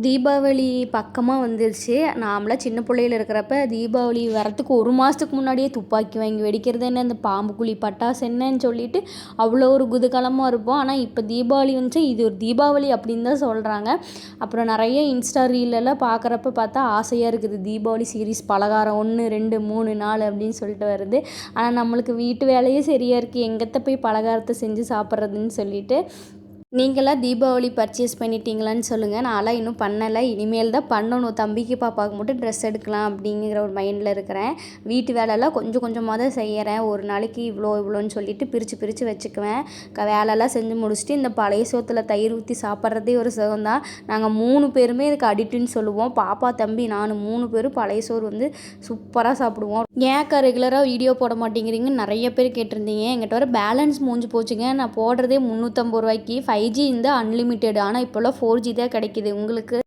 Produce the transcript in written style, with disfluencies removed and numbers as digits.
தீபாவளி பக்கமாக வந்துருச்சு. நாமலாம் சின்ன பிள்ளையில இருக்கிறப்ப தீபாவளி வரத்துக்கு 1 மாதத்துக்கு முன்னாடியே துப்பாக்கி வாங்கி வெடிக்கிறது என்ன, இந்த பாம்பு குழி பட்டாசு என்னன்னு சொல்லிட்டு அவ்வளோ ஒரு குதூகலமாக இருப்போம். ஆனால் இப்போ தீபாவளி வந்துச்சு, இது ஒரு தீபாவளி அப்படின்னு தான் சொல்கிறாங்க. அப்புறம் நிறைய இன்ஸ்டா ரீலெல்லாம் பார்க்குறப்ப பார்த்தா ஆசையாக இருக்குது. தீபாவளி சீரீஸ் பலகாரம் 1, 2, 3, 4 அப்படின்னு சொல்லிட்டு வருது. ஆனால் நம்மளுக்கு வீட்டு வேலையே சரியாக இருக்குது, எங்கத்த போய் பலகாரத்தை செஞ்சு சாப்பிட்றதுன்னு சொல்லிட்டு. நீங்களாம் தீபாவளி பர்ச்சேஸ் பண்ணிட்டீங்களான்னு சொல்லுங்கள். நான்லாம் இன்னும் பண்ணலை, இனிமேல் தான் பண்ணணும். தம்பிக்கு பாப்பாவுக்கு மட்டும் ட்ரெஸ் எடுக்கலாம் அப்படிங்கிற ஒரு மைண்டில் இருக்கிறேன். வீட்டு வேலைலாம் கொஞ்சம் கொஞ்சமாக தான் செய்கிறேன். ஒரு நாளைக்கு இவ்வளோன்னு சொல்லிட்டு பிரித்து வச்சுக்குவேன். வேலைலாம் செஞ்சு முடிச்சுட்டு இந்த பழைய சோத்தில் தயிர் ஊற்றி சாப்பிட்றதே ஒரு சுகம்தான். நாங்கள் 3 பேருமே இதுக்கு அடிக்ட்டுன்னு சொல்லுவோம். பாப்பா, தம்பி, நான் 3 பேரும் பழைய சோறு வந்து சூப்பராக சாப்பிடுவோம். ஏன்க்கா ரெகுலராக வீடியோ போட மாட்டேங்கிறீங்கன்னு நிறைய பேர் கேட்டிருந்தீங்க. எங்கிட்ட வர பேலன்ஸ் மூஞ்சி போச்சுங்க. நான் போடுறதே 350 ரூபாய்க்கு 5G இந்த அன்லிமிட்டெட். ஆனால் இப்போல்லாம் 4G தான் கிடைக்கிது உங்களுக்கு.